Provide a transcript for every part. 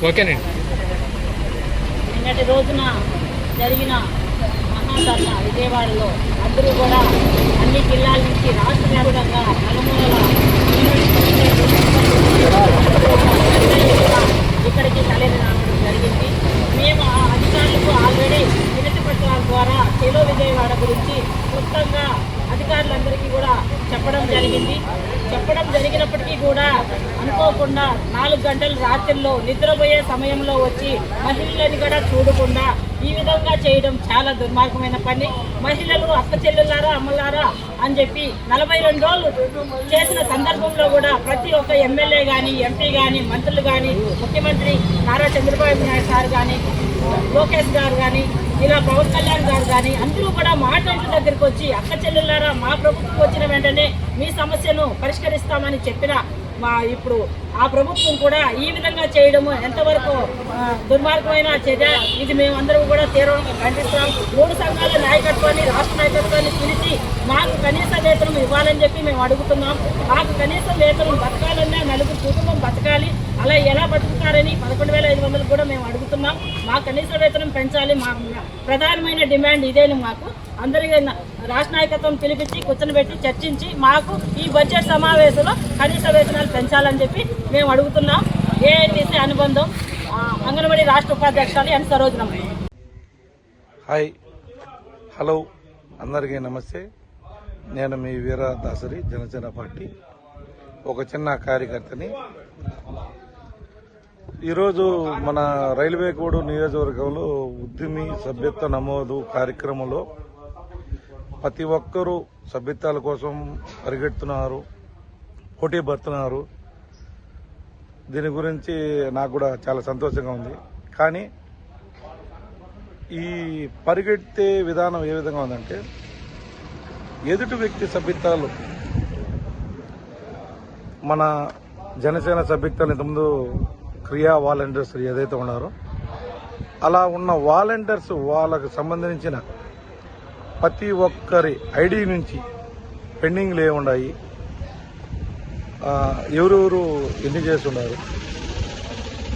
ఓకేనండి. నిన్నటి రోజున జరిగిన మహాధర్నా విజయవాడలో అందరూ కూడా అన్ని జిల్లాల నుంచి రాష్ట్ర వ్యాప్తంగా నలుమూలల ఇక్కడికి తరలి రావడం జరిగింది. మేము ఆ అధికారులకు ఆల్రెడీ వినతి పత్రాల ద్వారా చెలో విజయవాడ గురించి క్లుప్తంగా అధికారులందరికీ కూడా చెప్పడం జరిగినప్పటికీ కూడా అనుకోకుండా 4 గంటల రాత్రుల్లో నిద్రపోయే సమయంలో వచ్చి మహిళలని కూడా చూడకుండా ఈ విధంగా చేయడం చాలా దుర్మార్గమైన పని. మహిళలు అక్క చెల్లెళ్ళారా అమ్మలారా అని చెప్పి 42 రోజులు చేసిన సందర్భంలో కూడా ప్రతి ఒక్క ఎమ్మెల్యే కానీ, ఎంపీ కానీ, మంత్రులు కానీ, ముఖ్యమంత్రి నారా చంద్రబాబు నాయుడు సార్ కానీ, లోకేష్ గారు కానీ, ఇలా పవన్ కళ్యాణ్ గారు కానీ అందరూ కూడా మా ఇంటి దగ్గరికి వచ్చి అక్క చెల్లెళ్ళారా మా ప్రభుత్వం వచ్చిన వెంటనే మీ సమస్యను పరిష్కరిస్తామని చెప్పిన ఇప్పుడు ఆ ప్రభుత్వం కూడా ఈ విధంగా చేయడము ఎంతవరకు దుర్మార్గమైన చర్య. ఇది మేమందరం కూడా తీవ్రంగా ఖండిస్తాం. 3 సంఘాల నాయకత్వాన్ని, రాష్ట్ర నాయకత్వాన్ని పిలిచి మాకు కనీస వేతనం ఇవ్వాలని చెప్పి మేము అడుగుతున్నాం. మాకు కనీస వేతనం బతకాలన్నా 4 కుటుంబం బతకాలి. అలా ఎలా బతుకుతారని 11,500 కూడా మేము అడుగుతున్నాం. మా కనీస వేతనం పెంచాలి. మా ప్రధానమైన డిమాండ్ ఇదేను. మాకు అందరికీ రాష్ట్ర నాయకత్వం పిలిపించి కూర్చొని చర్చించి మాకు ఈ బడ్జెట్ సమావేశంలో కనీస వేతనాలు పెంచాలని చెప్పి మేము అడుగుతున్నాం. ఏఐటీసీ అనుబంధం అంగన్వాడీ రాష్ట్ర ఉపాధ్యక్షురాలు ఎన్ సరోజనమ్మ. హాయ్, హలో, అందరికీ నమస్తే. నేను మీ వీరదాసరి, జనసేన పార్టీ ఒక చిన్న కార్యకర్తని. ఈరోజు మన రైల్వే కోడ్ నియోజకవర్గంలో ఉద్యమి సభ్యత్వ నమోదు కార్యక్రమంలో ప్రతి ఒక్కరూ సభ్యత్వాల కోసం పరిగెడుతున్నారు, పోటీ పడుతున్నారు. దీని గురించి నాకు కూడా చాలా సంతోషంగా ఉంది. కానీ ఈ పరిగెత్తే విధానం ఏ విధంగా ఉందంటే, ఎదుటి వ్యక్తి సభ్యత్వాలు మన జనసేన సభ్యత్వాలు ఇంతకుముందు క్రియా వాలంటీర్స్ ఏదైతే ఉన్నారో అలా ఉన్న వాలంటీర్స్ వాళ్ళకు సంబంధించిన ప్రతి ఒక్కరి ఐడి నుంచి పెండింగ్లు ఏమున్నాయి, ఎవరెవరు ఎన్ని చేస్తున్నారు,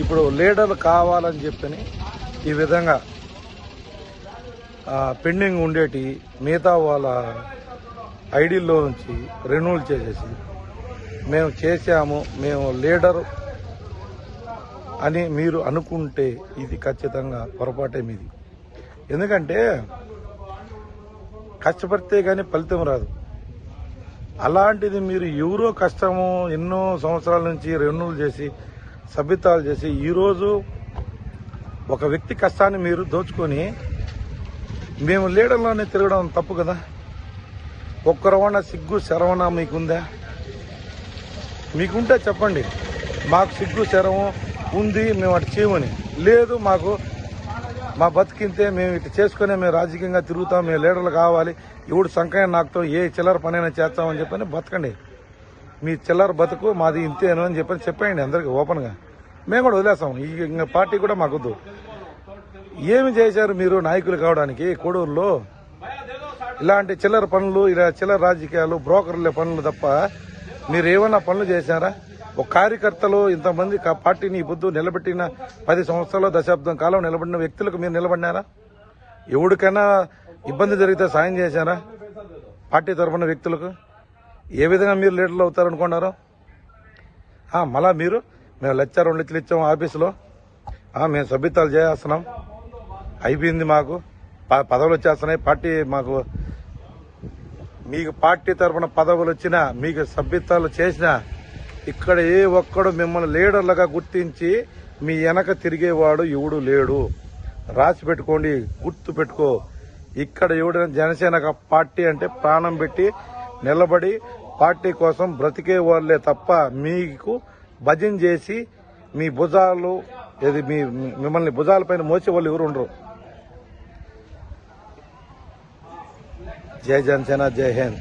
ఇప్పుడు లీడర్లు కావాలని చెప్పని ఈ విధంగా పెండింగ్ ఉండేటి మిగతా వాళ్ళ ఐడీల్లో నుంచి రెన్యూవల్ చేసేసి మేము చేశాము, మేము లీడరు అని మీరు అనుకుంటే ఇది ఖచ్చితంగా పొరపాటే మీది. ఎందుకంటే కష్టపడితే కానీ ఫలితం రాదు. అలాంటిది మీరు ఎవరో కష్టము ఎన్నో సంవత్సరాల నుంచి రెన్యూవల్ చేసి సభ్యత్వాలు చేసి ఈరోజు ఒక వ్యక్తి కష్టాన్ని మీరు దోచుకొని మేము లీడర్లోనే తిరగడం తప్పు కదా. ఒక్కరవన్న సిగ్గు శరవణ మీకుందా? మీకుంటే చెప్పండి, మాకు సిగ్గు శరవం ఉంది, మేము అటు చేయమని. లేదు, మాకు మా బతికింతే, మేము ఇటు చేసుకునే మేము రాజకీయంగా తిరుగుతాం, మేము లీడర్లు కావాలి, ఎవడు సంకయ్య నాకుతో ఏ చిల్లర పనైనా చేస్తామని చెప్పని బతకండి. మీ చిల్లర బతుకు మాది ఇంతేను అని చెప్పండి అందరికీ ఓపెన్గా. మేము కూడా వదిలేస్తాం. ఇంకా పార్టీ కూడా మాకొద్దు. ఏమి చేశారు మీరు నాయకులు కావడానికి? కోడూరులో ఇలాంటి చిల్లర పనులు, ఇలా చిల్లర రాజకీయాలు, బ్రోకర్ల పనులు తప్ప మీరు ఏమన్నా పనులు చేశారా? ఒక కార్యకర్తలు ఇంతమంది పార్టీని ఈ పొద్దు నిలబెట్టిన 10 సంవత్సరాలు, దశాబ్దం కాలం నిలబడిన వ్యక్తులకు మీరు నిలబడినారా? ఎవరికైనా ఇబ్బంది జరిగితే సాయం చేశారా? పార్టీ తరఫున వ్యక్తులకు ఏ విధంగా మీరు లీడర్లు అవుతారనుకున్నారో? మళ్ళా మీరు మేము 1,00,000, 2 లక్షలు ఇచ్చాము ఆఫీసులో, మేము సభ్యత్వాలు చేస్తున్నాం, అయిపోయింది, మాకు పదవులు వచ్చేస్తున్నాయి, పార్టీ మాకు, మీకు పార్టీ తరఫున పదవులు వచ్చినా, మీకు సభ్యత్వాలు చేసినా ఇక్కడ ఏ ఒక్కడు మిమ్మల్ని లీడర్లుగా గుర్తించి మీ వెనక తిరిగేవాడు ఎవడు లేడు. రాసి పెట్టుకోండి, గుర్తు పెట్టుకో. ఇక్కడ ఎవడైనా జనసేన పార్టీ అంటే ప్రాణం పెట్టి నిలబడి పార్టీ కోసం బ్రతికే వాళ్ళే తప్ప మీకు భజన చేసి మీ భుజాలు మిమ్మల్ని భుజాలపైన మోసే వాళ్ళు ఎవరు ఉండరు. జై జనసేన, జై హింద్.